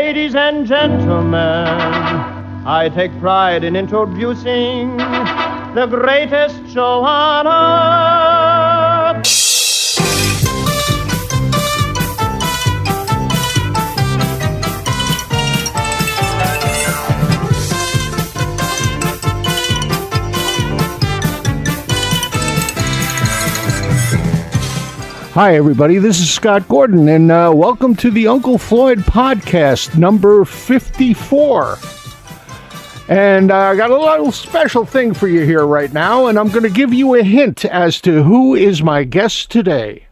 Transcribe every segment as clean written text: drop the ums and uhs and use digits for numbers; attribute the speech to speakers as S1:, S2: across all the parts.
S1: Ladies and gentlemen, I take pride in introducing the greatest show on earth.
S2: Hi, everybody. This is Scott Gordon, and welcome to the Uncle Floyd podcast, number 54. And I got a little special thing for you here right now, and I'm going to give you a hint as to who is my guest today.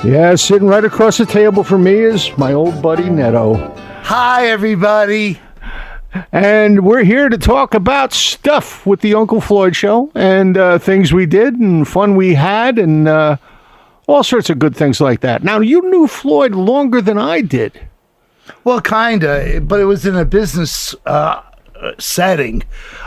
S2: Yeah, sitting right across the table from me is my old buddy Netto.
S3: Hi, everybody.
S2: And we're here to talk about stuff with the Uncle Floyd Show and things we did and fun we had and all sorts of good things like that. Now, you knew Floyd longer than I did.
S3: Well, kind of, but it was in a business setting.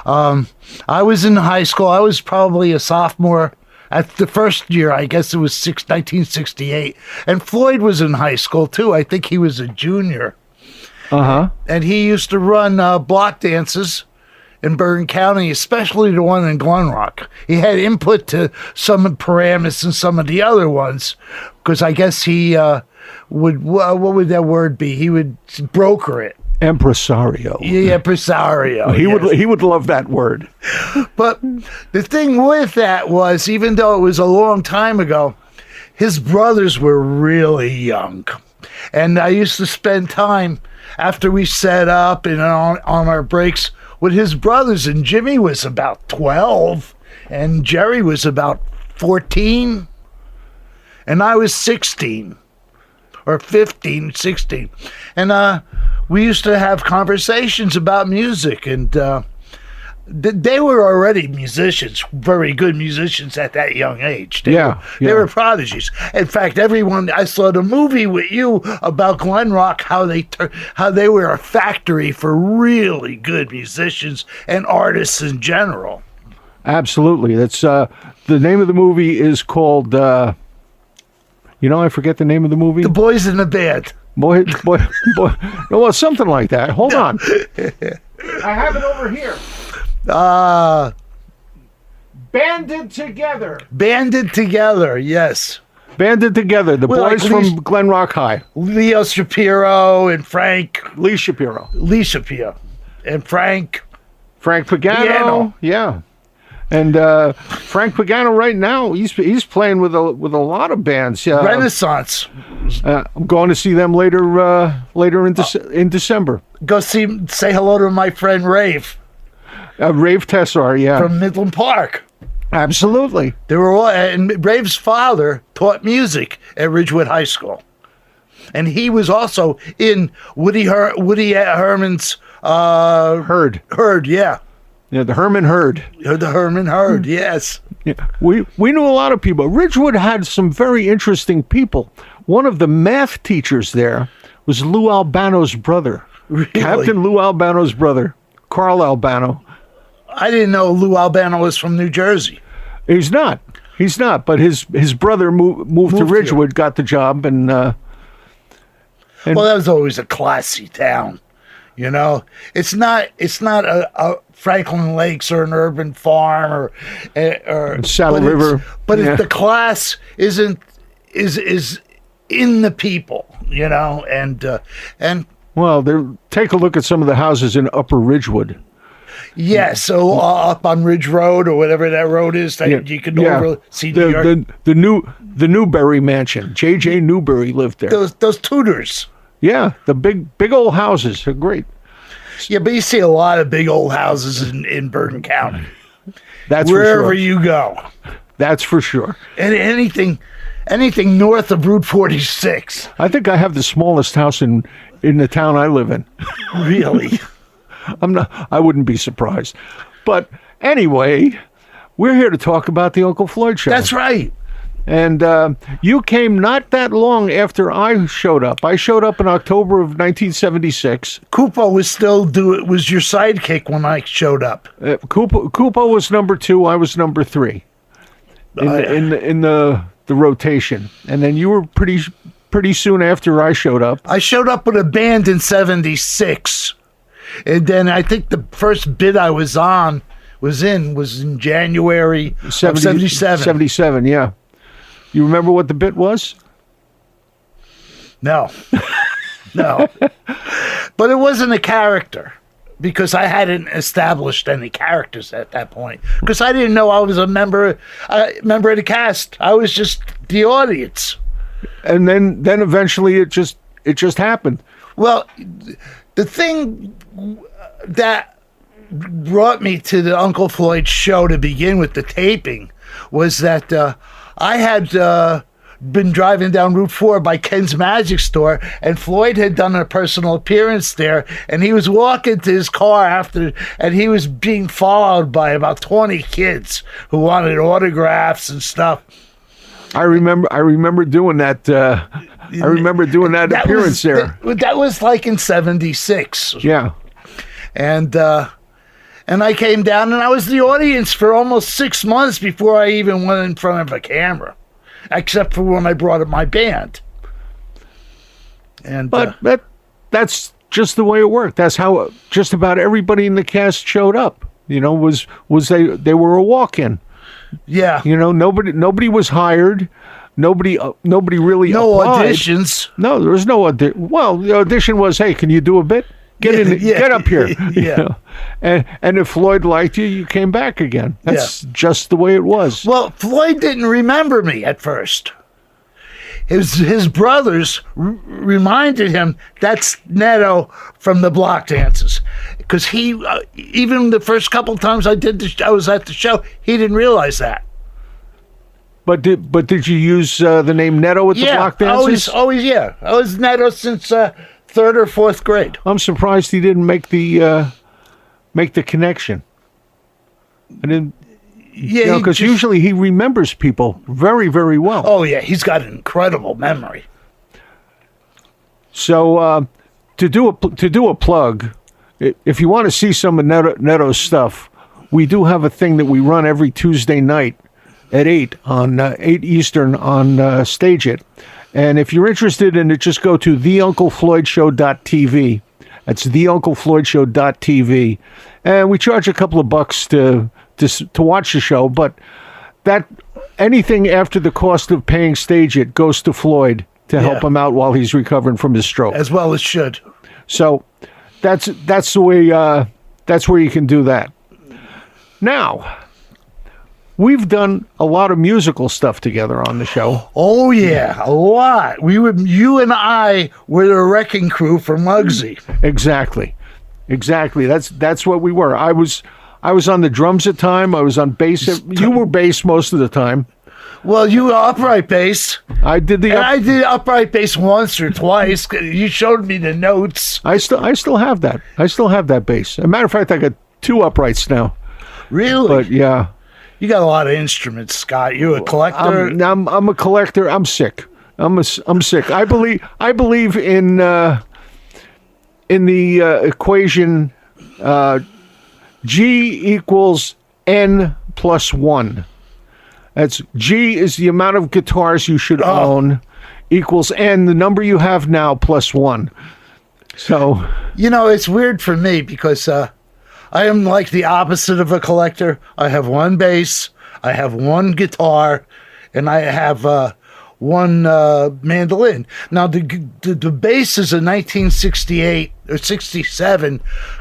S3: I was in high school. I was probably a sophomore. At the first year, I guess it was 1968. And Floyd was in high school, too. I think he was a junior.
S2: Uh-huh.
S3: And he used to run block dances in Bergen County, especially the one in Glen Rock. He had input to some of Paramus and some of the other ones, because I guess he would, what would that word be? He would broker it.
S2: Impresario.
S3: Yeah, impresario.
S2: He would love that word.
S3: But the thing with that was, even though it was a long time ago, his brothers were really young. And I used to spend time after we set up and on our breaks with his brothers. And Jimmy was about 12 and Jerry was about 14 and I was 16 or 15, 16. And we used to have conversations about music, and they were already musicians, very good musicians at that young age. They were prodigies. In fact, I saw the movie with you about Glen Rock, how they were a factory for really good musicians and artists in general.
S2: Absolutely. That's the name of the movie is called. I forget the name of the movie.
S3: The Boys in the Band.
S2: Boy, well, something like that. Hold on. I have it over here. Banded Together.
S3: Banded Together, yes.
S2: Banded Together, the boys from Glen Rock High.
S3: Leo Shapiro and Frank.
S2: Lee Shapiro.
S3: And Frank
S2: Pagano. Yeah. And Frank Pagano right now, he's playing with a lot of bands.
S3: Renaissance.
S2: I'm going to see them later in December.
S3: Go say hello to my friend Rave.
S2: Rave Tessar, yeah.
S3: From Midland Park.
S2: Absolutely.
S3: They were all, and Rave's father taught music at Ridgewood High School. And he was also in Woody Herman's
S2: Herd, yeah. Yeah, the Herman Herd.
S3: The Herman Herd, yes.
S2: Yeah. We knew a lot of people. Ridgewood had some very interesting people. One of the math teachers there was Lou Albano's brother.
S3: Really?
S2: Captain Lou Albano's brother, Carl Albano.
S3: I didn't know Lou Albano was from New Jersey.
S2: He's not, but his brother moved to Ridgewood, here. Got the job, and well,
S3: that was always a classy town. You know, it's not a Franklin Lakes or an urban farm or
S2: Saddle River.
S3: But the class is in the people, you know, and
S2: well, take a look at some of the houses in Upper Ridgewood.
S3: Yeah, so up on Ridge Road or whatever that road is, you can see
S2: the Newberry Mansion. J.J. Newberry lived there.
S3: Those Tudors.
S2: Yeah, the big old houses are great.
S3: Yeah, but you see a lot of big old houses in Bergen County.
S2: That's
S3: wherever
S2: for sure.
S3: you go.
S2: That's for sure.
S3: And anything north of Route 46.
S2: I think I have the smallest house in the town I live in.
S3: Really?
S2: I wouldn't be surprised. But anyway, We're here to talk about the Uncle Floyd Show.
S3: That's right.
S2: And you came not that long after I showed up. I showed up in October of 1976.
S3: Koopa was your sidekick when I showed up.
S2: Koopa was number 2. I was number 3 in the rotation. And then you were pretty soon after I showed up.
S3: I showed up with a band in 76. And then I think the first bit I was in January of 77.
S2: 77, yeah. You remember what the bit was?
S3: No. No. But it wasn't a character because I hadn't established any characters at that point. Because I didn't know I was a member of the cast. I was just the audience.
S2: And then eventually it just happened.
S3: Well, the thing that brought me to the Uncle Floyd Show to begin with, the taping, was that I had been driving down Route 4 by Ken's Magic Store, and Floyd had done a personal appearance there, and he was walking to his car after, and he was being followed by about 20 kids who wanted autographs and stuff.
S2: I remember doing that. I remember doing that appearance there.
S3: That was like in 76.
S2: Yeah.
S3: And I came down, and I was the audience for almost 6 months before I even went in front of a camera, except for when I brought up my band.
S2: But that's just the way it worked. That's how just about everybody in the cast showed up. You know, was they were a walk-in.
S3: Yeah.
S2: You know, nobody was hired. Nobody really applied.
S3: Auditions.
S2: No, there was no audition. Well, the audition was, hey, can you do a bit? Get up here.
S3: Yeah.
S2: You know? And if Floyd liked you, you came back again. That's just the way it was.
S3: Well, Floyd didn't remember me at first. His brothers reminded him that's Netto from the block dances, because he even the first couple times I was at the show, he didn't realize that.
S2: But did you use the name Netto at the block dances?
S3: Always, yeah. I was Netto since 3rd or 4th grade.
S2: I'm surprised he didn't make the connection. I didn't.
S3: Yeah,
S2: because usually he remembers people very, very well.
S3: Oh yeah, he's got an incredible memory.
S2: So to do a plug, if you want to see some of Netto's stuff, we do have a thing that we run every Tuesday night at 8 Eastern on Stage It. And if you're interested in it, just go to theunclefloydshow.tv. That's theunclefloydshow.tv. And we charge a couple of bucks to watch the show, but that anything after the cost of paying Stage It goes to Floyd to help him out while he's recovering from his stroke.
S3: As well as should.
S2: So that's the way that's where you can do that. Now, we've done a lot of musical stuff together on the show.
S3: Oh yeah, a lot. You and I were the wrecking crew for Muggsy.
S2: Exactly. That's what we were. I was on the drums at time. I was on bass. You were bass most of the time.
S3: Well, you were upright bass.
S2: I did
S3: I did upright bass once or twice. You showed me the notes.
S2: I still have that. I still have that bass. As a matter of fact, I got 2 uprights now.
S3: Really?
S2: But yeah.
S3: You got a lot of instruments, Scott. You a collector?
S2: I'm a collector. I'm sick. I'm sick. I believe in the equation G equals N plus 1. That's G is the amount of guitars you should own, equals N, the number you have now, plus 1. So,
S3: it's weird for me because I am like the opposite of a collector. I have 1 bass, I have 1 guitar, and I have 1 mandolin. Now, the bass is a 1968 or 67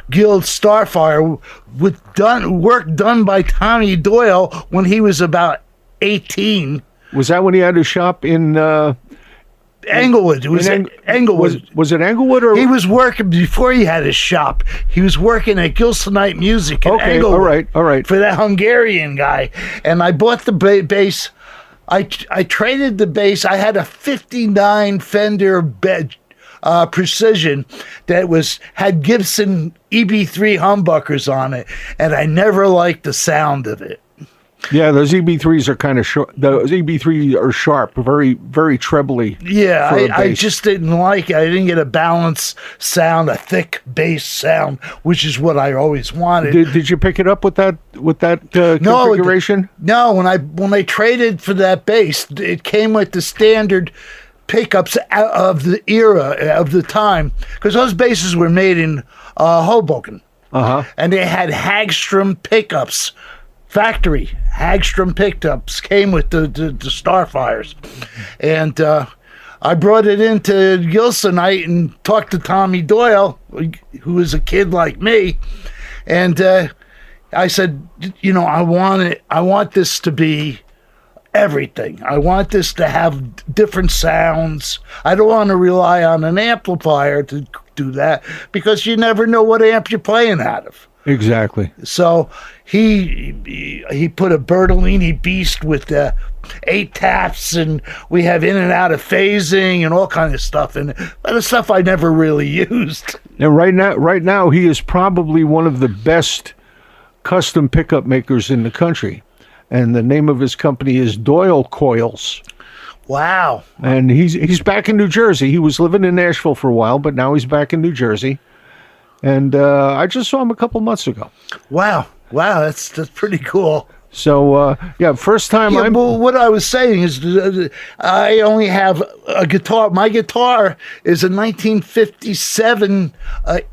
S3: Guild Starfire with work done by Tommy Doyle when he was about 18.
S2: Was that when he had a shop in
S3: Englewood? It was Englewood.
S2: Was it Englewood or
S3: he was working before he had his shop? He was working at Gilsonite Music in
S2: Okay,
S3: Englewood.
S2: all right.
S3: For that Hungarian guy, and I bought the bass. I traded the bass. I had a '59 Fender Precision that had Gibson EB3 humbuckers on it, and I never liked the sound of it.
S2: Yeah, those EB3s are kind of short. Those EB3 are sharp, very, very trebly.
S3: Yeah,
S2: for a
S3: I
S2: bass.
S3: just didn't like it. I didn't get a balanced sound, a thick bass sound, which is what I always wanted.
S2: Did you pick it up with that configuration?
S3: No, when I traded for that bass, it came with the standard pickups of the era of the time, because those basses were made in Hoboken, and they had Hagstrom pickups. Factory Hagstrom pickups came with the Starfires, and I brought it into Gilsonite and talked to Tommy Doyle, who was a kid like me, and I said, I want this to be everything. I want this to have different sounds. I don't want to rely on an amplifier to do that, because you never know what amp you're playing out of.
S2: Exactly.
S3: So he put a Bertolini Beast with 8 taps, and we have in and out of phasing and all kind of stuff in it. But the stuff I never really used.
S2: And right now he is probably one of the best custom pickup makers in the country. And the name of his company is Doyle Coils.
S3: Wow.
S2: And he's back in New Jersey. He was living in Nashville for a while, but now he's back in New Jersey. And I just saw him a couple months ago.
S3: Wow, that's pretty cool.
S2: So, first time
S3: Well, what I was saying is I only have a guitar. My guitar is a 1957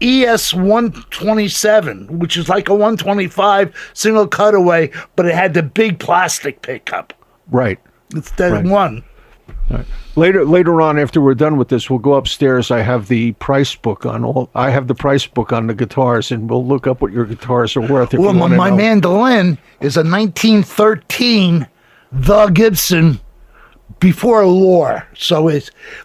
S3: ES 127, which is like a 125 single cutaway, but it had the big plastic pickup.
S2: Right.
S3: Instead of one.
S2: Right. Later on, after we're done with this, we'll go upstairs. I have the price book on the guitars, and we'll look up what your guitars are worth. If
S3: Well,
S2: you
S3: my
S2: know.
S3: mandolin is a 1913 The Gibson before Lore. So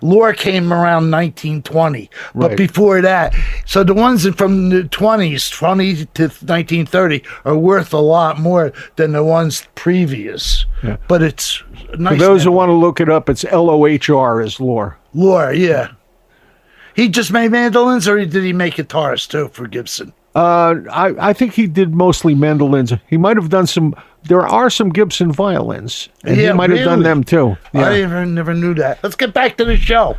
S3: Lore came around 1920. But
S2: Right.
S3: before that, so the ones from the 20s, 20 to 1930, are worth a lot more than the ones previous.
S2: Yeah.
S3: But it's nice.
S2: For those who want to look it up, it's LOHR is Lore.
S3: Lore, yeah. He just made mandolins, or did he make guitars too for Gibson?
S2: I think he did mostly mandolins. He might have done some. There are some Gibson violins, and he might have done
S3: really?
S2: them too. Yeah.
S3: I never knew that. Let's get back to the show.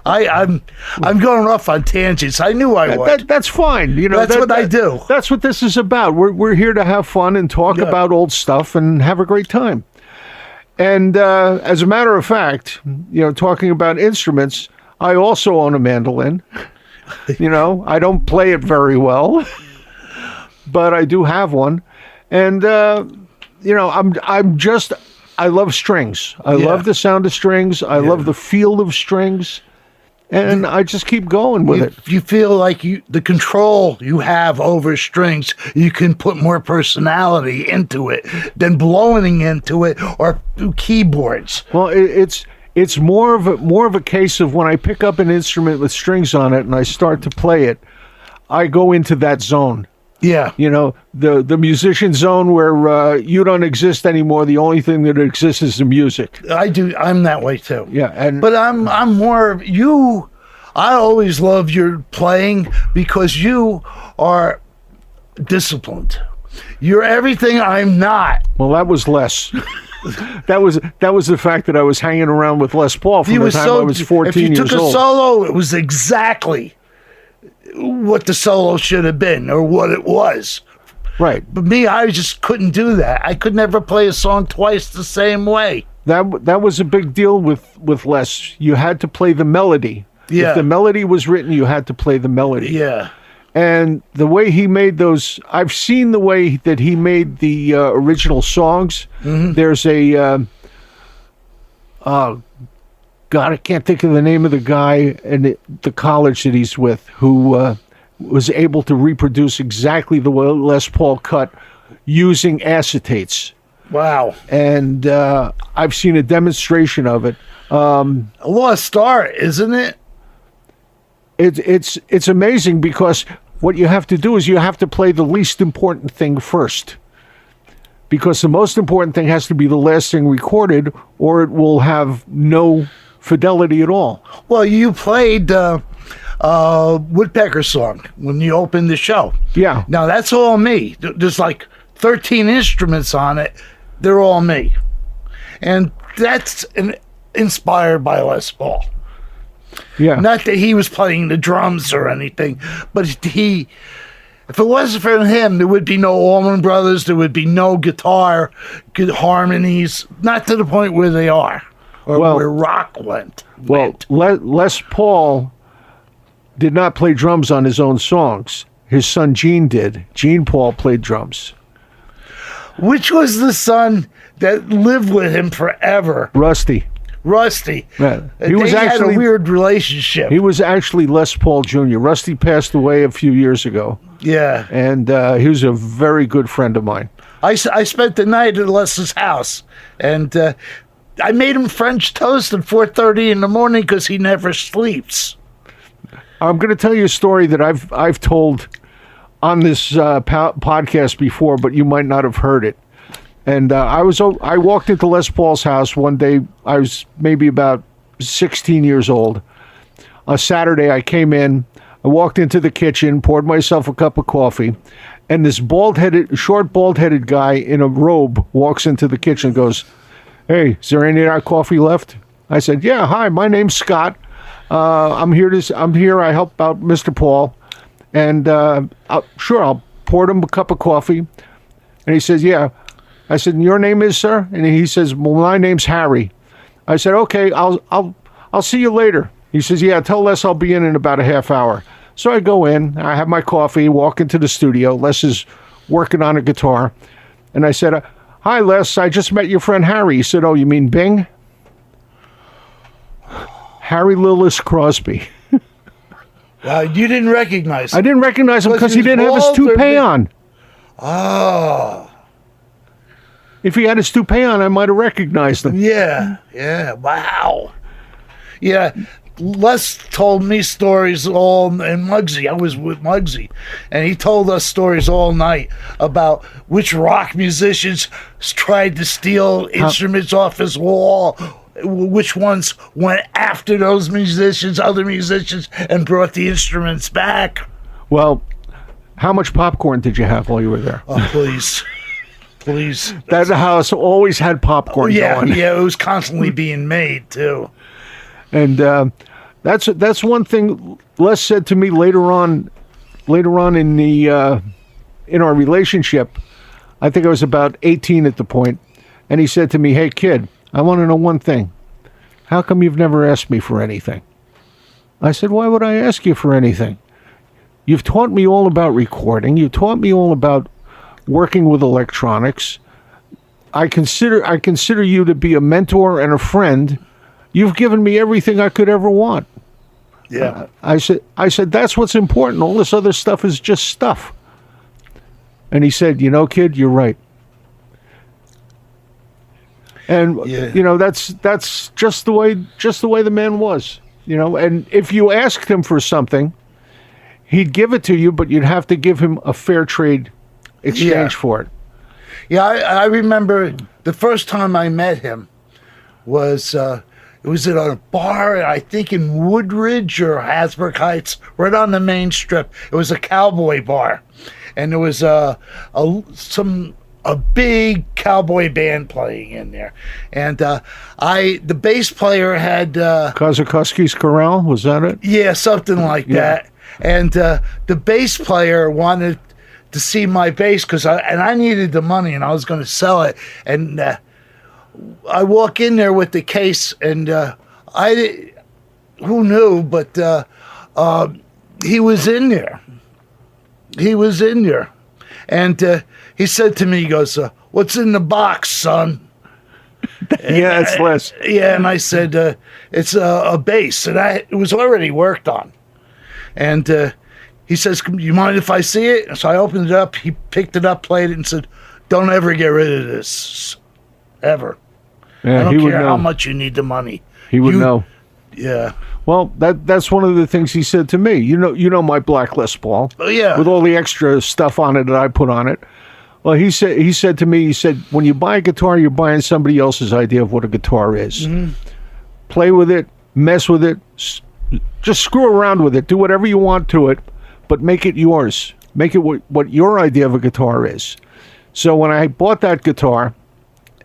S3: I'm going off on tangents. I knew I would.
S2: That's fine.
S3: That's what I do.
S2: That's what this is about. We're here to have fun and talk about old stuff and have a great time. And as a matter of fact, talking about instruments, I also own a mandolin. I don't play it very well, but I do have one. And I love strings. I love the sound of strings. I love the feel of strings. And I just keep going with it.
S3: You feel like the control you have over strings, you can put more personality into it than blowing into it or through keyboards.
S2: Well, it's more of a case of when I pick up an instrument with strings on it and I start to play it, I go into that zone.
S3: Yeah.
S2: The musician zone where you don't exist anymore. The only thing that exists is the music.
S3: I do. I'm that way too.
S2: Yeah,
S3: but I'm more of you. I always love your playing because you are disciplined. You're everything I'm not.
S2: Well, that was less. That was the fact that I was hanging around with Les Paul from the time I was 14
S3: If you
S2: years
S3: took a
S2: old.
S3: solo, it was exactly what the solo should have been or what it was.
S2: Right.
S3: But me, I just couldn't do that. I could never play a song twice the same way.
S2: That was a big deal with Les. You had to play the melody.
S3: Yeah.
S2: If the melody was written, you had to play the melody.
S3: Yeah.
S2: And the way he made those, I've seen the way that he made the original songs. Mm-hmm. There's a, God, I can't think of the name of the guy in the college that he's with who was able to reproduce exactly the way Les Paul cut using acetates.
S3: Wow.
S2: And I've seen a demonstration of it.
S3: A lost art, isn't it?
S2: It's amazing because what you have to do is you have to play the least important thing first. Because the most important thing has to be the last thing recorded, or it will have no fidelity at all.
S3: Well, you played Woodpecker song when you opened the show.
S2: Yeah.
S3: Now, that's all me. There's like 13 instruments on it, they're all me. And that's inspired by Les Paul.
S2: Yeah.
S3: Not that he was playing the drums or anything, but if it wasn't for him, there would be no Allman Brothers, there would be no guitar, good harmonies, not to the point where they are, or where rock went.
S2: Well, Les Paul did not play drums on his own songs. His son Gene did. Gene Paul played drums.
S3: Which was the son that lived with him forever?
S2: Rusty.
S3: Yeah.
S2: He was
S3: had a weird relationship.
S2: He was actually Les Paul Jr. Rusty passed away a few years ago.
S3: Yeah.
S2: And he was a very good friend of mine.
S3: I spent the night at Les's house, and I made him French toast at 4:30 in the morning because he never sleeps.
S2: I'm going to tell you a story that I've told on this podcast before, but you might not have heard it. And I walked into Les Paul's house one day. I was maybe about 16 years old. On Saturday, I came in. I walked into the kitchen, poured myself a cup of coffee, and this short bald-headed guy in a robe walks into the kitchen and goes, "Hey, is there any of that coffee left?" I said, "Yeah, hi, my name's Scott. I'm here. I help out Mr. Paul, and I'll pour him a cup of coffee." And he says, "Yeah." I said, "And your name is, sir?" And he says, "Well, my name's Harry." I said, "Okay, I'll see you later." He says, "Yeah, tell Les I'll be in about a half hour." So I go in, I have my coffee, walk into the studio. Les is working on a guitar, and I said, "Hi, Les. I just met your friend Harry." He said, "Oh, you mean Bing?" Harry Lillis Crosby.
S3: You didn't recognize him.
S2: I didn't recognize him because he didn't have his toupee on.
S3: Oh.
S2: If he had his toupee on, I might have recognized him.
S3: Yeah. Wow. Yeah. Les told me stories all, and Muggsy, I was with Muggsy, and he told us stories all night about which rock musicians tried to steal instruments off his wall, which ones went after those musicians, other musicians, and brought the instruments back.
S2: Well, how much popcorn did you have while you were there?
S3: Oh, please.
S2: That house always had popcorn going.
S3: Yeah, it was constantly being made, too.
S2: And that's one thing Les said to me later on in our relationship. I think I was about 18 at the point, and he said to me, "Hey kid, I want to know one thing. How come you've never asked me for anything?" I said, "Why would I ask you for anything? You've taught me all about recording. You taught me all about working with electronics. I consider you to be a mentor and a friend. You've given me everything I could ever want."
S3: Yeah.
S2: I said, "That's what's important. All this other stuff is just stuff." And he said, "You know, kid, you're right." And that's just the way the man was, and if you asked him for something, he'd give it to you, but you'd have to give him a fair trade exchange for it.
S3: Yeah, I remember the first time I met him was it was at a bar, I think in Woodridge or Hasbrook Heights, right on the main strip. It was a cowboy bar, and there was a big cowboy band playing in there, and the bass player had
S2: Kozakowski's Corral, was that it?
S3: Yeah, something like that. And the bass player wanted to see my bass because I needed the money and I was going to sell it. And I walk in there with the case, and who knew? But he was in there. And he said to me, he goes, "What's in the box, son?"
S2: Yeah, it's Les.
S3: Yeah, and I said, "It's a bass," and it was already worked on. And he says, "You mind if I see it?" So I opened it up. He picked it up, played it, and said, "Don't ever get rid of this, ever.
S2: Yeah,
S3: I don't care how much you need the money."
S2: He would know.
S3: Yeah.
S2: Well, that's one of the things he said to me. You know my black Les Paul.
S3: Oh yeah.
S2: With all the extra stuff on it that I put on it. Well, he said to me, when you buy a guitar, you're buying somebody else's idea of what a guitar is. Mm-hmm. Play with it, mess with it, just screw around with it, do whatever you want to it, but make it yours. Make it what your idea of a guitar is. So when I bought that guitar,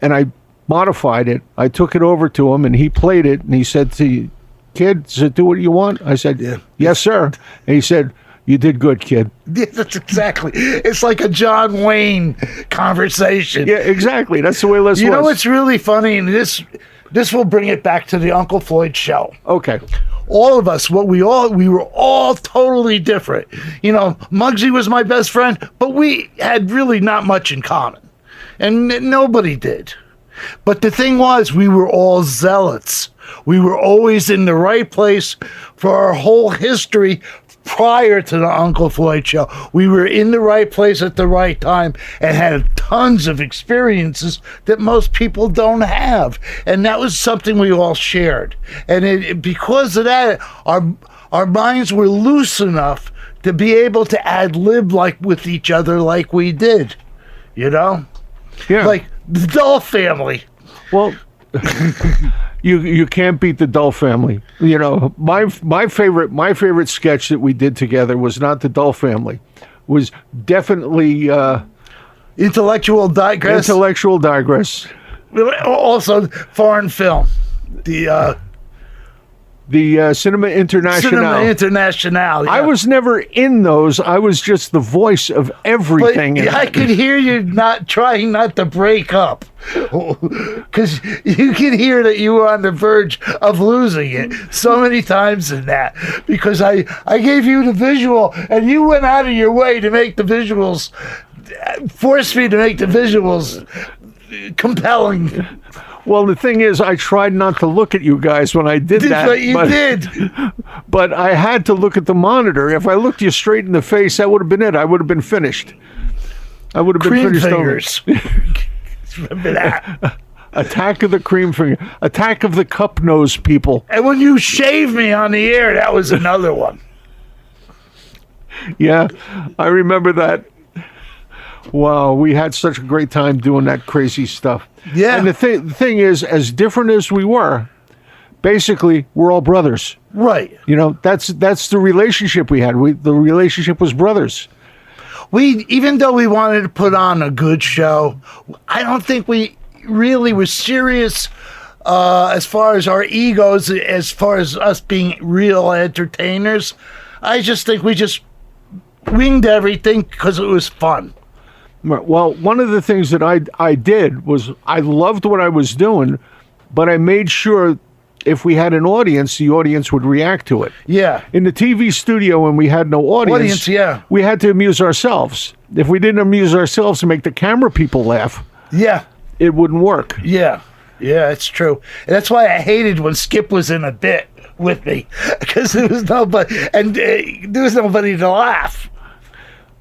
S2: and I modified it. I took it over to him, and he played it, and he said to you, "Kid, does it do what you want?" I said,
S3: Yeah.
S2: "Yes, sir." And he said, "You did good, kid."
S3: Yeah, that's exactly. It's like a John Wayne conversation.
S2: Yeah, exactly. That's the way Les was.
S3: You know what's really funny, and this will bring it back to the Uncle Floyd Show.
S2: Okay.
S3: All of us, we were all totally different. You know, Muggsy was my best friend, but we had really not much in common, and nobody did. But the thing was, we were all zealots. We were always in the right place for our whole history. Prior to the Uncle Floyd Show, we were in the right place at the right time and had tons of experiences that most people don't have. And that was something we all shared. And because of that, our minds were loose enough to be able to ad-lib like with each other like we did. You know?
S2: Yeah.
S3: Like the Dull Family.
S2: Well, you can't beat the Dull Family. You know, my favorite sketch that we did together was not the Dull Family. Was definitely
S3: Intellectual Digress.
S2: Intellectual Digress.
S3: Also foreign film.
S2: The Cinema International.
S3: Cinema International. Yeah.
S2: I was never in those. I was just the voice of everything.
S3: But I could hear you trying not to break up, because you could hear that you were on the verge of losing it so many times in that. Because I gave you the visual, and you went out of your way to make the visuals, force me to make the visuals compelling.
S2: Well, the thing is, I tried not to look at you guys when I did that.
S3: But you did.
S2: But I had to look at the monitor. If I looked you straight in the face, that would have been it. I would have been finished. I would have been
S3: Cream
S2: finished.
S3: fingers. Remember that?
S2: Attack of the cream finger. Attack of the cup nose people.
S3: And when you shaved me on the air, that was another one.
S2: Yeah, I remember that. Wow, we had such a great time doing that crazy stuff.
S3: Yeah.
S2: And the thing is, as different as we were, basically, we're all brothers.
S3: Right.
S2: You know, that's the relationship we had. The relationship was brothers.
S3: Even though we wanted to put on a good show, I don't think we really were serious as far as our egos, as far as us being real entertainers. I just think we just winged everything because it was fun.
S2: Well, one of the things that I did was I loved what I was doing, but I made sure if we had an audience, the audience would react to it.
S3: Yeah.
S2: In the TV studio, when we had no audience,
S3: yeah.
S2: we had to amuse ourselves. If we didn't amuse ourselves and make the camera people laugh,
S3: yeah,
S2: it wouldn't work.
S3: Yeah. Yeah, it's true. And that's why I hated when Skip was in a bit with me, because there was nobody, and there was nobody to laugh.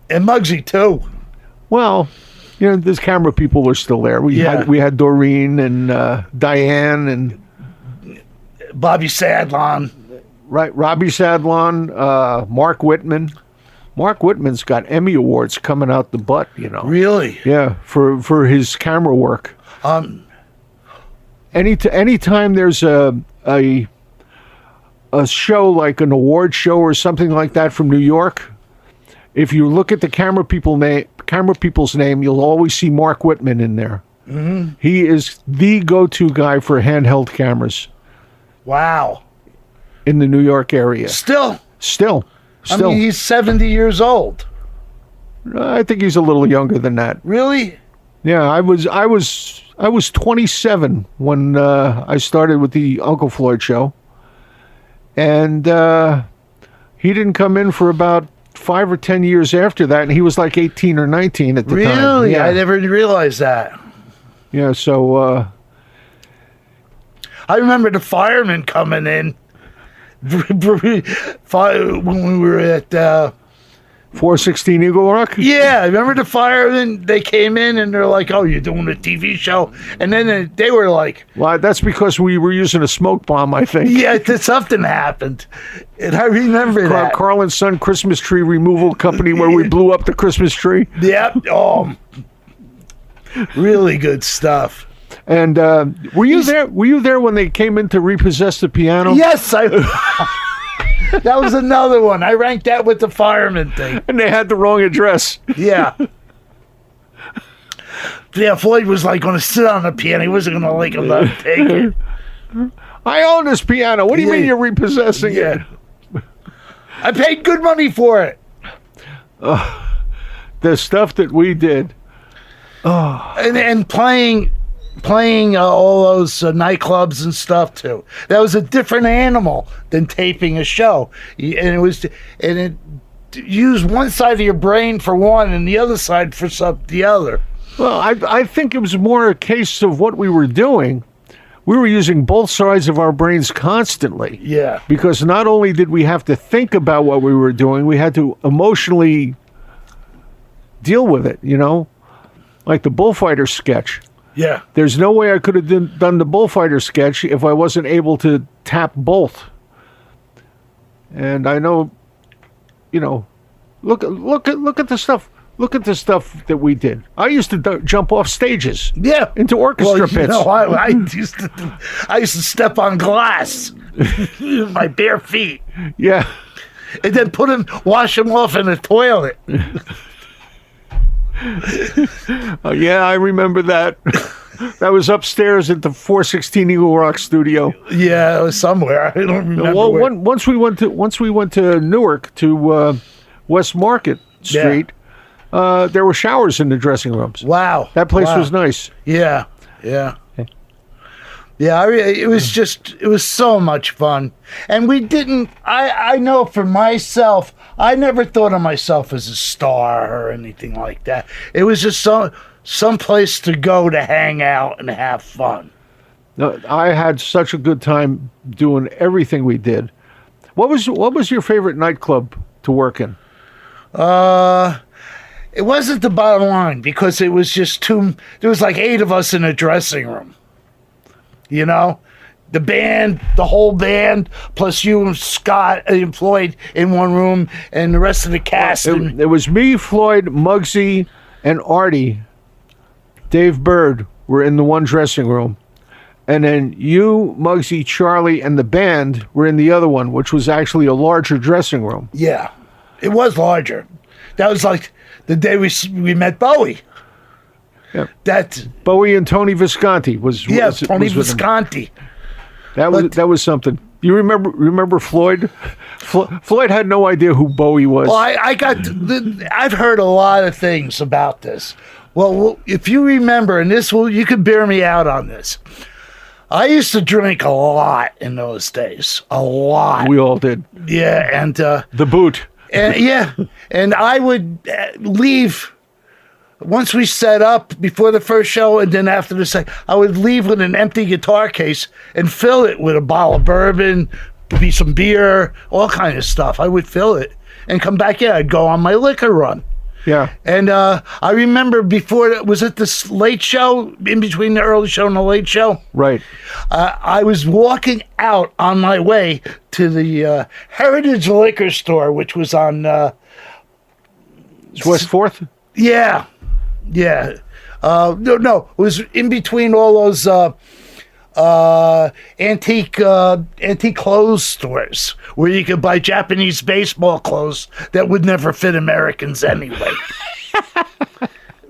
S3: And Muggsy, too.
S2: Well, you know, these camera people were still there. We had Doreen and Diane and
S3: Bobby Sadlon.
S2: Right, Robbie Sadlon, Mark Whitman. Mark Whitman's got Emmy Awards coming out the butt, you know.
S3: Really?
S2: Yeah, for his camera work. Anytime there's a show like an award show or something like that from New York, if you look at the camera people's name, you'll always see Mark Whitman in there. Mm-hmm. He is the go-to guy for handheld cameras.
S3: Wow.
S2: In the New York area.
S3: Still. I mean, he's 70 years old.
S2: I think he's a little younger than that.
S3: Really?
S2: Yeah, I was 27 when I started with the Uncle Floyd Show, and he didn't come in for about 5 or 10 years after that, and he was like 18 or 19 at the time.
S3: Really? Yeah. I never realized that.
S2: Yeah, so
S3: I remember the firemen coming in when we were at
S2: 416 Eagle Rock?
S3: Yeah, I remember the firemen, they came in and they're like, "Oh, you're doing a TV show?" And then they were like...
S2: Well, that's because we were using a smoke bomb, I think.
S3: Yeah, something happened. And I remember that.
S2: Carl and Son Christmas Tree Removal Company, where we blew up the Christmas tree.
S3: Yep. Really good stuff.
S2: And were you there? Were you there when they came in to repossess the piano?
S3: Yes, that was another one. I ranked that with the fireman thing.
S2: And they had the wrong address.
S3: Yeah. Yeah, Floyd was like going to sit on the piano. He wasn't going to like him not take it.
S2: I own this piano. What do you mean you're repossessing it?
S3: I paid good money for it.
S2: The stuff that we did.
S3: And playing all those nightclubs and stuff too. That was a different animal than taping a show. And it used one side of your brain for one and the other side for the other.
S2: Well, I think it was more a case of what we were doing. We were using both sides of our brains constantly.
S3: Yeah.
S2: Because not only did we have to think about what we were doing, we had to emotionally deal with it, you know? Like the bullfighter sketch.
S3: Yeah.
S2: There's no way I could have done the bullfighter sketch if I wasn't able to tap both. And I know, you know, look at the stuff. Look at the stuff that we did. I used to jump off stages.
S3: Yeah.
S2: Into orchestra pits.
S3: You know, I used to step on glass with my bare feet.
S2: Yeah.
S3: And then wash them off in the toilet.
S2: Oh, yeah, I remember that. That was upstairs at the 416 Eagle Rock studio.
S3: Yeah, it was somewhere. I don't remember.
S2: Well, once we went to Newark to West Market Street, there were showers in the dressing rooms.
S3: Wow,
S2: that place was nice.
S3: Yeah. It was so much fun, and we didn't. I know for myself, I never thought of myself as a star or anything like that. It was just some place to go to hang out and have fun.
S2: No, I had such a good time doing everything we did. What was your favorite nightclub to work in?
S3: It wasn't the Bottom Line because it was just there was like 8 of us in a dressing room. You know, the whole band, plus you and Scott and Floyd in one room, and the rest of the cast.
S2: It was me, Floyd, Muggsy, and Artie. Dave Bird were in the one dressing room. And then you, Muggsy, Charlie, and the band were in the other one, which was actually a larger dressing room.
S3: Yeah, it was larger. That was like the day we met Bowie.
S2: Yeah.
S3: That
S2: Bowie and Tony Visconti was
S3: Tony Visconti.
S2: That was something. You remember Floyd? Floyd had no idea who Bowie was.
S3: Well, I've heard a lot of things about this. Well, if you remember, and you could bear me out on this. I used to drink a lot in those days. A lot.
S2: We all did.
S3: Yeah, and
S2: the boot.
S3: And I would leave. Once we set up before the first show and then after the second, I would leave with an empty guitar case and fill it with a bottle of bourbon, maybe some beer, all kind of stuff. I would fill it and come back in. I'd go on my liquor run.
S2: Yeah.
S3: And I remember was it this late show, in between the early show and the late show?
S2: Right.
S3: I was walking out on my way to the Heritage Liquor Store, which was on...
S2: It's West 4th?
S3: Yeah. Yeah. No, it was in between all those antique clothes stores where you could buy Japanese baseball clothes that would never fit Americans anyway.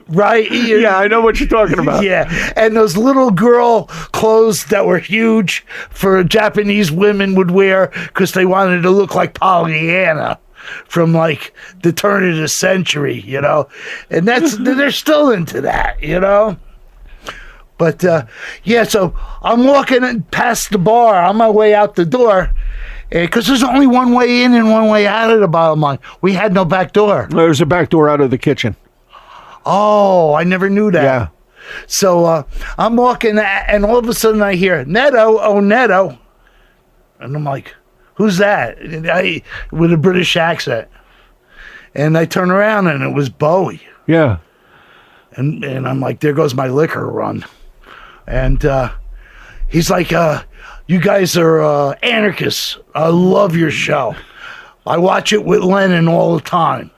S3: Right?
S2: Yeah, I know what you're talking about.
S3: Yeah, and those little girl clothes that were huge for Japanese women would wear because they wanted to look like Pollyanna from like the turn of the century, you know, and they're still into that, you know. But so I'm walking past the bar on my way out the door, because there's only one way in and one way out of the Bottom Line. We had no back door.
S2: There's a back door out of the kitchen.
S3: Oh, I never knew that.
S2: Yeah.
S3: So I'm walking, and all of a sudden I hear Netto, oh Netto, and I'm like, who's that? With a British accent. And I turn around and it was Bowie.
S2: Yeah.
S3: And I'm like, there goes my liquor run. And he's like, you guys are anarchists. I love your show. I watch it with Lennon all the time.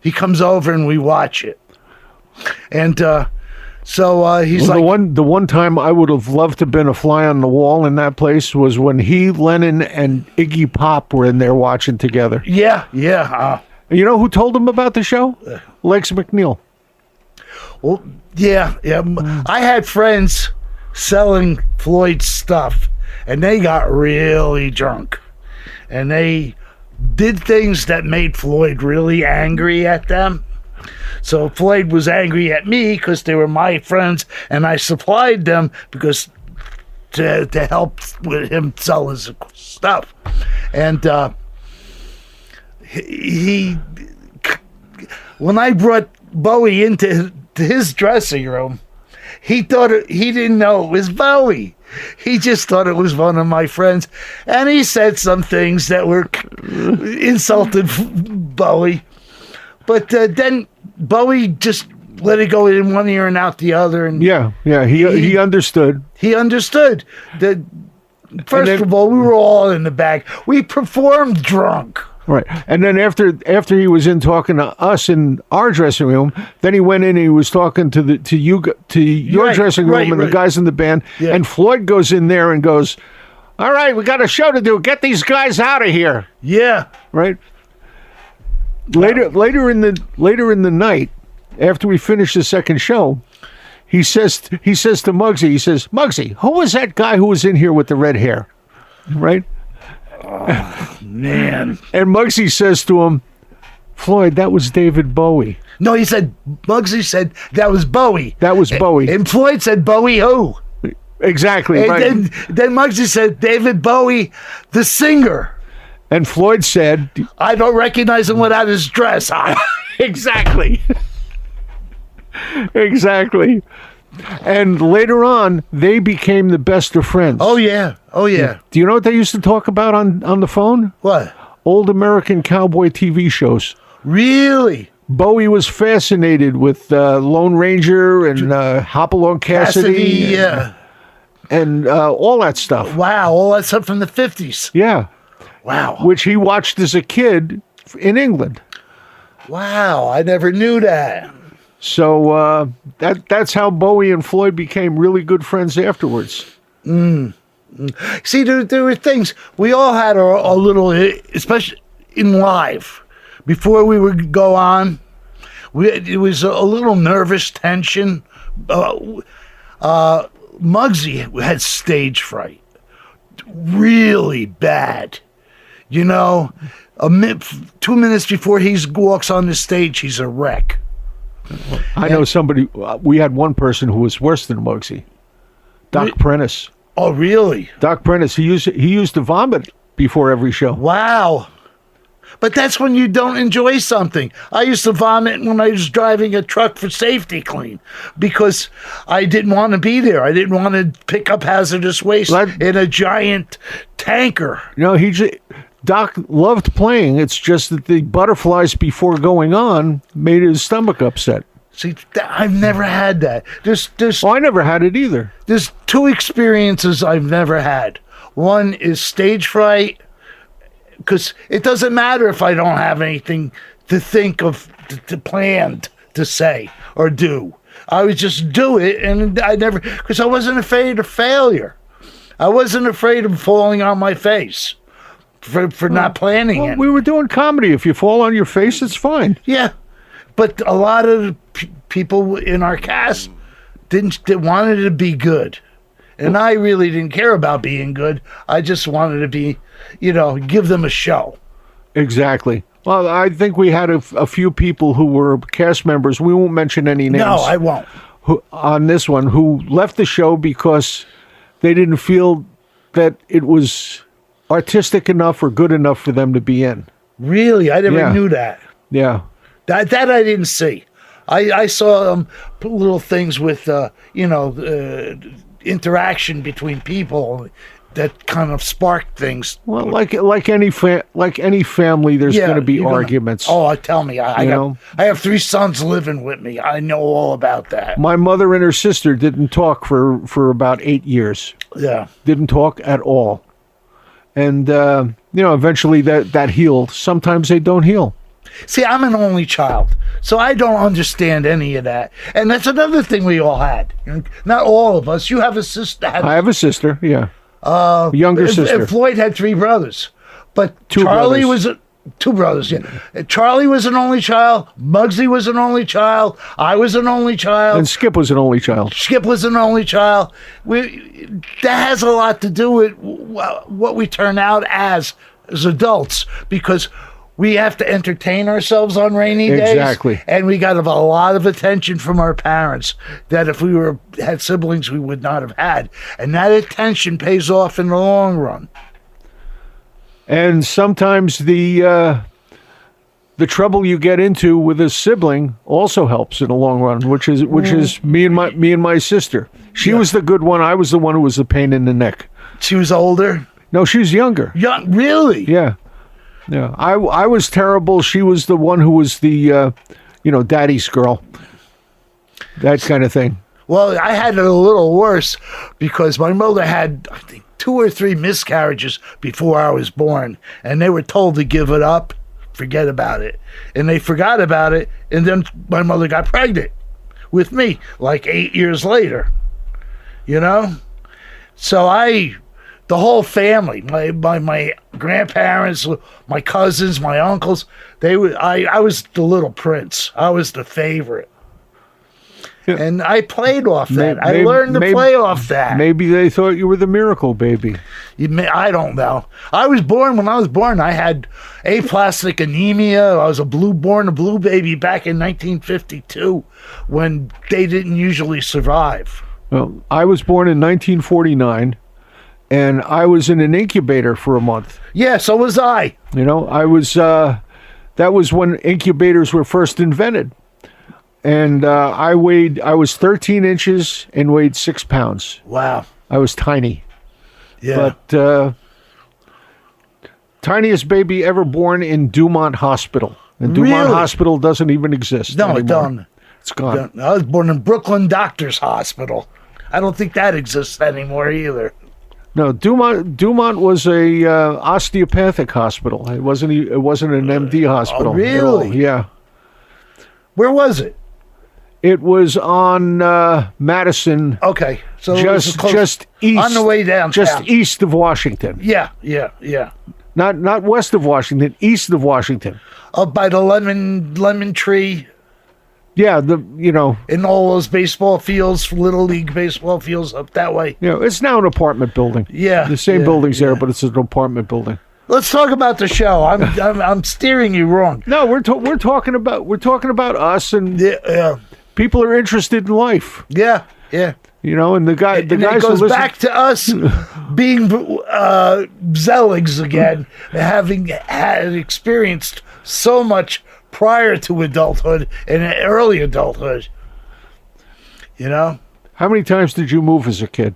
S3: He comes over and we watch it. And so he's like...
S2: The one time I would have loved to have been a fly on the wall in that place was when he, Lennon, and Iggy Pop were in there watching together.
S3: Yeah.
S2: You know who told him about the show? Lex McNeil.
S3: Well, yeah. I had friends selling Floyd stuff, and they got really drunk. And they did things that made Floyd really angry at them. So Floyd was angry at me because they were my friends, and I supplied them because to help with him sell his stuff. And he when I brought Bowie into his dressing room, he didn't know it was Bowie. He just thought it was one of my friends, and he said some things that were insulted Bowie. But then Bowie just let it go in one ear and out the other. And
S2: he understood.
S3: He understood that. First of all, we were all in the bag. We performed drunk.
S2: Right, and then after he was in talking to us in our dressing room, then he went in and he was talking to your dressing room and the guys in the band. Yeah. And Floyd goes in there and goes, "All right, we got a show to do. Get these guys out of here."
S3: Yeah,
S2: right. Later in the night, after we finished the second show, he says to Muggsy, he says, "Muggsy, who was that guy who was in here with the red hair?" Right.
S3: Oh, man.
S2: And Muggsy says to him, "Floyd, that was David Bowie."
S3: No, Muggsy said that was Bowie.
S2: That was Bowie.
S3: And Floyd said, "Bowie who?"
S2: Exactly.
S3: And
S2: right.
S3: then Muggsy said, "David Bowie, the singer."
S2: And Floyd said,
S3: "I don't recognize him without his dress on."
S2: Exactly. Exactly. And later on, they became the best of friends.
S3: Oh, yeah.
S2: Do you know what they used to talk about on the phone?
S3: What?
S2: Old American cowboy TV shows.
S3: Really?
S2: Bowie was fascinated with Lone Ranger and Hopalong Cassidy. And all that stuff.
S3: Wow, all that stuff from the 50s.
S2: Yeah.
S3: Wow.
S2: Which he watched as a kid in England.
S3: Wow, I never knew that.
S2: So that's how Bowie and Floyd became really good friends afterwards.
S3: See, there were things. We all had a little, especially in live, before we would go on, it was a little nervous tension. Muggsy had stage fright. Really bad. 2 minutes before he walks on the stage, he's a wreck.
S2: I know somebody. We had one person who was worse than Muggsy. Doc Prentice.
S3: Oh, really?
S2: Doc Prentice. He used to vomit before every show.
S3: Wow. But that's when you don't enjoy something. I used to vomit when I was driving a truck for safety clean because I didn't want to be there. I didn't want to pick up hazardous waste in a giant tanker.
S2: Doc loved playing. It's just that the butterflies before going on made his stomach upset.
S3: See, I've never had that.
S2: I never had it either.
S3: There's 2 experiences I've never had. One is stage fright, because it doesn't matter if I don't have anything to think of, to plan to say or do. I would just do it, and because I wasn't afraid of failure. I wasn't afraid of falling on my face. For not planning it.
S2: We were doing comedy. If you fall on your face, it's fine.
S3: Yeah, but a lot of people in our cast wanted to be good, and I really didn't care about being good. I just wanted to be, give them a show.
S2: Exactly. Well, I think we had a few people who were cast members. We won't mention any names.
S3: No, I won't.
S2: On this one, who left the show because they didn't feel that it was artistic enough or good enough for them to be in.
S3: Really? I never knew that.
S2: Yeah.
S3: That I didn't see. I saw little things with, interaction between people that kind of sparked things.
S2: Well, like any family, there's going to be arguments.
S3: Tell me. I have 3 sons living with me. I know all about that.
S2: My mother and her sister didn't talk for about 8 years.
S3: Yeah.
S2: Didn't talk at all. And, eventually that healed. Sometimes they don't heal.
S3: See, I'm an only child, so I don't understand any of that. And that's another thing we all had. Not all of us. You have a sister.
S2: I have a sister, yeah. Younger sister.
S3: And Floyd had 3 brothers. But
S2: 2
S3: Charlie
S2: brothers.
S3: 2 brothers, yeah. Charlie was an only child. Muggsy was an only child. I was an only child.
S2: And Skip was an only child.
S3: Skip was an only child. That has a lot to do with what we turn out as adults, because we have to entertain ourselves on rainy days.
S2: Exactly.
S3: And we got a lot of attention from our parents that if we had siblings, we would not have had. And that attention pays off in the long run.
S2: And sometimes the trouble you get into with a sibling also helps in the long run, which is me and my sister. She was the good one. I was the one who was the pain in the neck.
S3: She was older?
S2: No, she was younger.
S3: Young, really?
S2: Yeah. Yeah, I was terrible. She was the one who was the, daddy's girl. That kind of thing.
S3: Well, I had it a little worse because my mother had, I think, 2 or 3 miscarriages before I was born. And they were told to give it up, forget about it. And they forgot about it. And then my mother got pregnant with me like 8 years later. So the whole family, my grandparents, my cousins, my uncles, I was the little prince. I was the favorite. Yeah. And I played off that. I learned to play off that.
S2: Maybe they thought you were the miracle baby.
S3: I don't know. When I was born, I had aplastic anemia. I was born a blue baby back in 1952 when they didn't usually survive.
S2: Well, I was born in 1949. And I was in an incubator for a month.
S3: Yeah, so was I.
S2: I was, that was when incubators were first invented. And I was 13 inches and weighed 6 pounds.
S3: Wow.
S2: I was tiny.
S3: Yeah.
S2: But tiniest baby ever born in Dumont Hospital. And Dumont Hospital doesn't even exist anymore.
S3: It don't.
S2: It's gone.
S3: I was born in Brooklyn Doctors Hospital. I don't think that exists anymore either.
S2: No, Dumont was a osteopathic hospital. It wasn't an MD hospital.
S3: Oh, really?
S2: Yeah.
S3: Where was it?
S2: It was on Madison.
S3: Okay, so
S2: just east
S3: on the way downtown,
S2: just east of Washington.
S3: Yeah.
S2: Not west of Washington, east of Washington.
S3: Up by the lemon tree.
S2: Yeah,
S3: in all those baseball fields, Little League baseball fields up that way.
S2: It's now an apartment building.
S3: Yeah,
S2: the same building's there, but it's an apartment building.
S3: Let's talk about the show. I'm steering you wrong.
S2: No, we're talking about us, and people are interested in life.
S3: Yeah.
S2: And the guys
S3: it goes back to us being Zeligs again, having had experienced so much prior to adulthood and early adulthood.
S2: How many times did you move as a kid?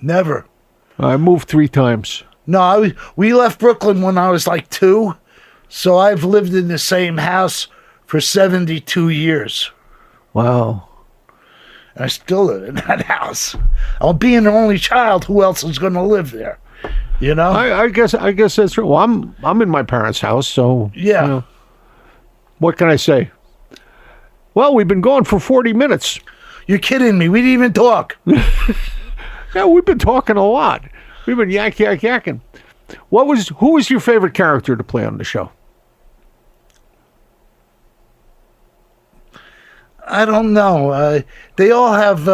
S3: Never.
S2: I moved 3 times.
S3: No, we left Brooklyn when I was like 2, so I've lived in the same house for 72 years.
S2: Wow.
S3: And I still live in that house. I'll being the only child, who else is going to live there?
S2: I guess that's true. Well, I'm in my parents' house, so
S3: yeah.
S2: What can I say? Well, we've been going for 40 minutes.
S3: You're kidding me. We didn't even talk.
S2: Yeah, we've been talking a lot. We've been yakking. Who was your favorite character to play on the show?
S3: I don't know. They all have,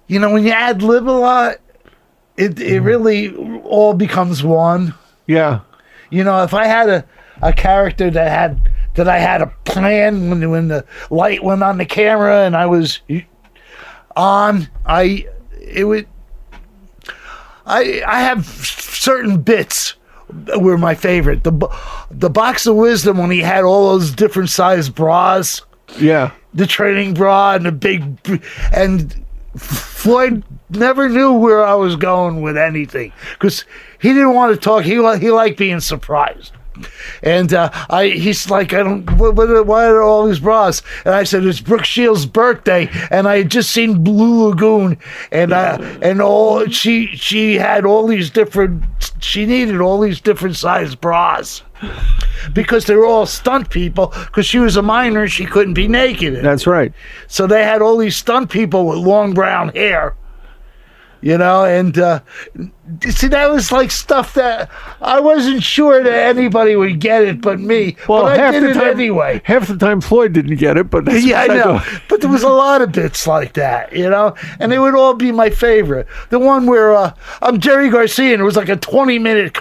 S3: when you ad lib a lot, it really all becomes one.
S2: Yeah.
S3: If I had a character that I had a plan when the light went on the camera and I was on, I have certain bits were my favorite. The Box of Wis-dumb, when he had all those different size bras.
S2: Yeah.
S3: The training bra and the big, and Floyd never knew where I was going with anything because he didn't want to talk. He liked being surprised. And he's like, why are all these bras? And I said, it's Brooke Shields' birthday, and I had just seen Blue Lagoon, and all she had all these different. She needed all these different size bras because they were all stunt people. Because she was a minor, she couldn't be naked.
S2: That's right.
S3: So they had all these stunt people with long brown hair. And See, that was like stuff that I wasn't sure that anybody would get it but me.
S2: Well,
S3: but I did it anyway.
S2: Half the time Floyd didn't get it, but
S3: yeah, I know. But there was a lot of bits like that, and they would all be my favorite. The one where I'm Jerry Garcia, and it was like a 20-minute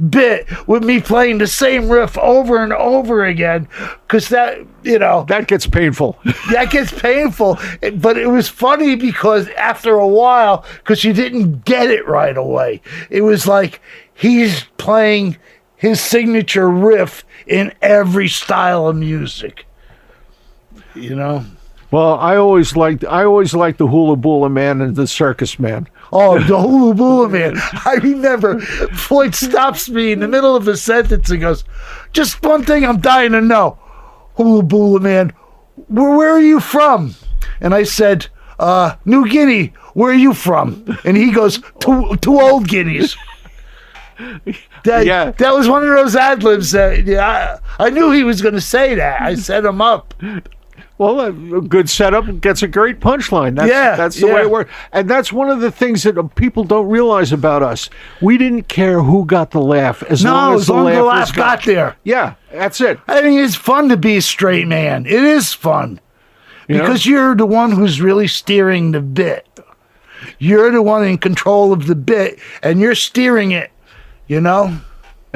S3: bit with me playing the same riff over and over again, because that
S2: gets painful.
S3: That gets painful, but it was funny because after a while, because you didn't get it right away, it was like he's playing his signature riff in every style of music.
S2: Well, I always liked the Hula-Bula Man and the Circus Man.
S3: Oh, the Hula-Bula Man. I remember Floyd stops me in the middle of a sentence and goes, "Just one thing I'm dying to know. Hula-Bula Man, where are you from?" And I said, "New Guinea. Where are you from?" And he goes, two Old Guineas. That was one of those ad-libs that I knew he was going to say that. I set him up.
S2: Well, a good setup gets a great punchline. That's the way it works. And that's one of the things that people don't realize about us. We didn't care who got the laugh as long as the laugh
S3: got there.
S2: Yeah, that's it.
S3: I mean, it's fun to be a straight man. It is fun. Because you're the one who's really steering the bit. You're the one in control of the bit, and you're steering it,
S2: And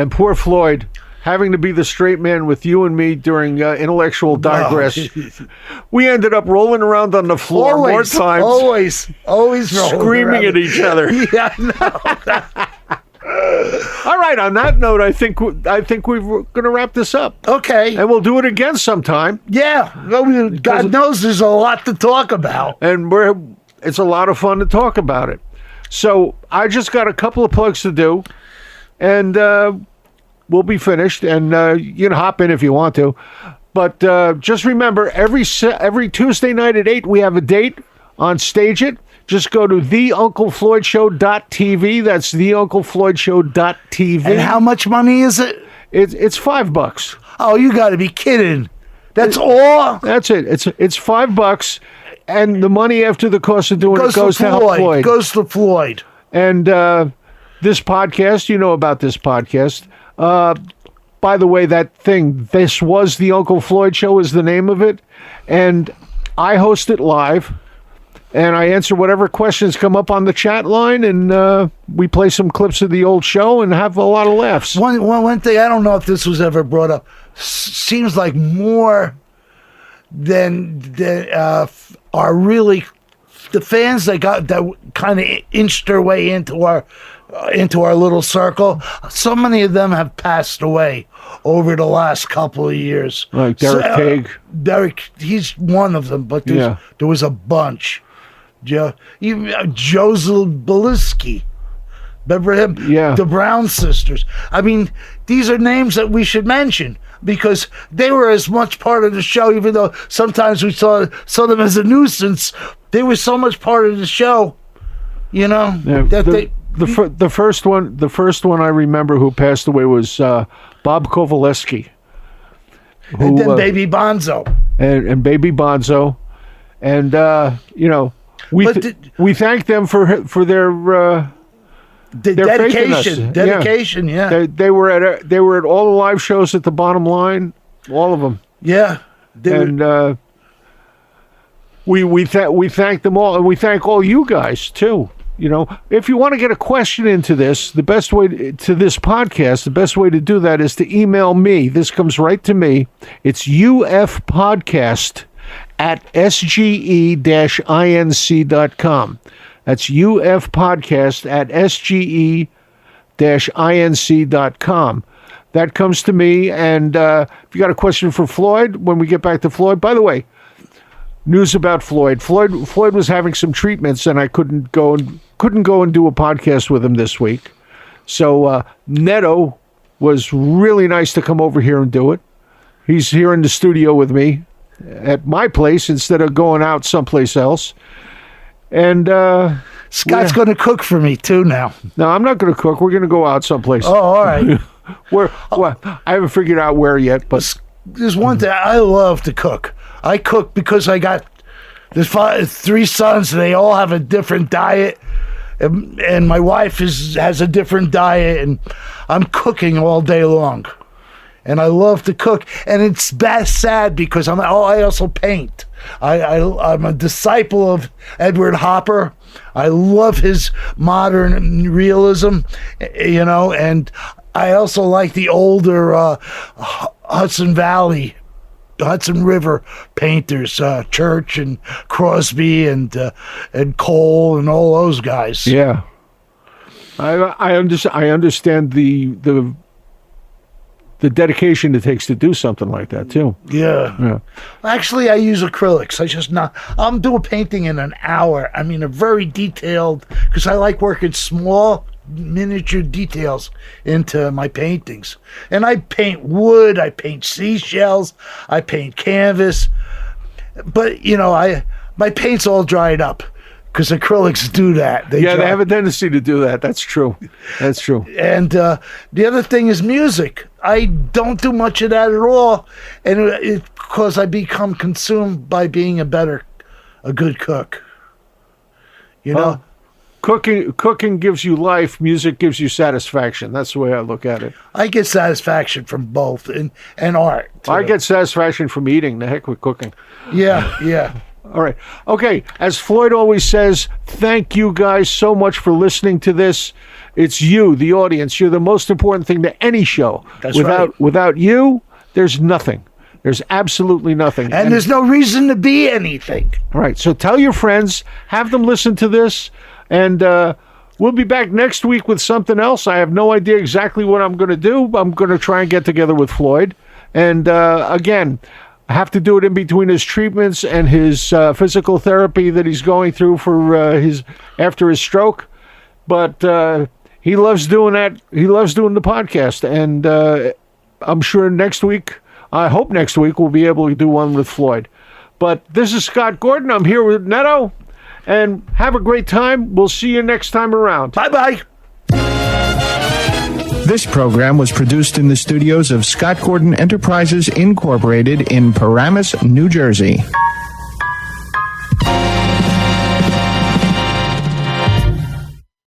S2: poor Floyd, having to be the straight man with you and me during intellectual digress. We ended up rolling around on the floor more times.
S3: Always
S2: screaming at each other.
S3: Yeah, I know.
S2: All right, on that note, I think we're going to wrap this up.
S3: Okay.
S2: And we'll do it again sometime.
S3: Yeah. God knows there's a lot to talk about.
S2: And it's a lot of fun to talk about it. So I just got a couple of plugs to do, and we'll be finished. And you can hop in if you want to. But just remember, every Tuesday night at 8, we have a date on Stage It. Just go to theunclefloydshow.tv. That's theunclefloydshow.tv.
S3: And how much money is it?
S2: It's $5.
S3: Oh, you got to be kidding! That's all?
S2: That's it. It's $5, and the money after the cost of doing it goes to help Floyd.
S3: Goes to Floyd.
S2: And this podcast, you know about this podcast. By the way, this was the Uncle Floyd Show is the name of it, and I host it live. And I answer whatever questions come up on the chat line, and we play some clips of the old show and have a lot of laughs.
S3: One thing, I don't know if this was ever brought up, seems like more than are really the fans that kind of inched their way into our little circle. So many of them have passed away over the last couple of years.
S2: Like Derek Tague.
S3: Derek, he's one of them, but there was a bunch. Joe Zalbaliski. Remember him?
S2: Yeah.
S3: The Brown sisters. I mean, these are names that we should mention because they were as much part of the show, even though sometimes we saw them as a nuisance. They were so much part of the show,
S2: The first one I remember who passed away was Bob Kowaleski.
S3: And then Baby Bonzo.
S2: And Baby Bonzo. And we thank them for their
S3: dedication. Dedication, yeah.
S2: They were at all the live shows at the Bottom Line, all of them.
S3: Yeah.
S2: We thank them all, and we thank all you guys too. If you want to get a question into this, the best way to this podcast, the best way to do that is to email me. This comes right to me. It's ufpodcast@sge-inc.com. That's ufpodcast@sge-inc.com. That comes to me, and if you got a question for Floyd, when we get back to Floyd, by the way, news about Floyd. Floyd was having some treatments, and I couldn't go and do a podcast with him this week. So Netto was really nice to come over here and do it. He's here in the studio with me at my place instead of going out someplace else. And
S3: Scott's going to cook for me too now.
S2: No, I'm not going to cook. We're going to go out someplace.
S3: Oh, all right.
S2: I haven't figured out where yet, but
S3: there's one thing I love to cook. I cook because I got there's 3 sons, and they all have a different diet. and my wife has a different diet, and I'm cooking all day long. And I love to cook, and it's sad because I also paint. I'm a disciple of Edward Hopper. I love his modern realism, and I also like the older Hudson River painters, Church and Crosby and Cole and all those guys.
S2: Yeah, I understand the dedication it takes to do something like that too.
S3: Yeah. Actually, I use acrylics. I'm doing painting in an hour. I mean, a very detailed, because I like working small, miniature details into my paintings. And I paint wood, I paint seashells, I paint canvas. But, my paint's all dried up. Because acrylics do that. They
S2: have a tendency to do that. That's true.
S3: And the other thing is music. I don't do much of that at all, and it's because I become consumed by being a good cook.
S2: Cooking gives you life. Music gives you satisfaction. That's the way I look at it.
S3: I get satisfaction from both, and art. Too.
S2: I get satisfaction from eating. The heck with cooking.
S3: Yeah.
S2: All right. Okay. As Floyd always says, thank you guys so much for listening to this. It's you, the audience. You're the most important thing to any show.
S3: That's right.
S2: Without you, there's nothing. There's absolutely nothing.
S3: And there's no reason to be anything.
S2: All right. So tell your friends, have them listen to this, and we'll be back next week with something else. I have no idea exactly what I'm going to do. I'm going to try and get together with Floyd. And again, I have to do it in between his treatments and his physical therapy that he's going through for after his stroke. But he loves doing that. He loves doing the podcast, and I'm sure I hope next week we'll be able to do one with Floyd. But this is Scott Gordon. I'm here with Netto, and have a great time. We'll see you next time around.
S3: Bye-bye.
S4: This program was produced in the studios of Scott Gordon Enterprises, Incorporated in Paramus, New Jersey.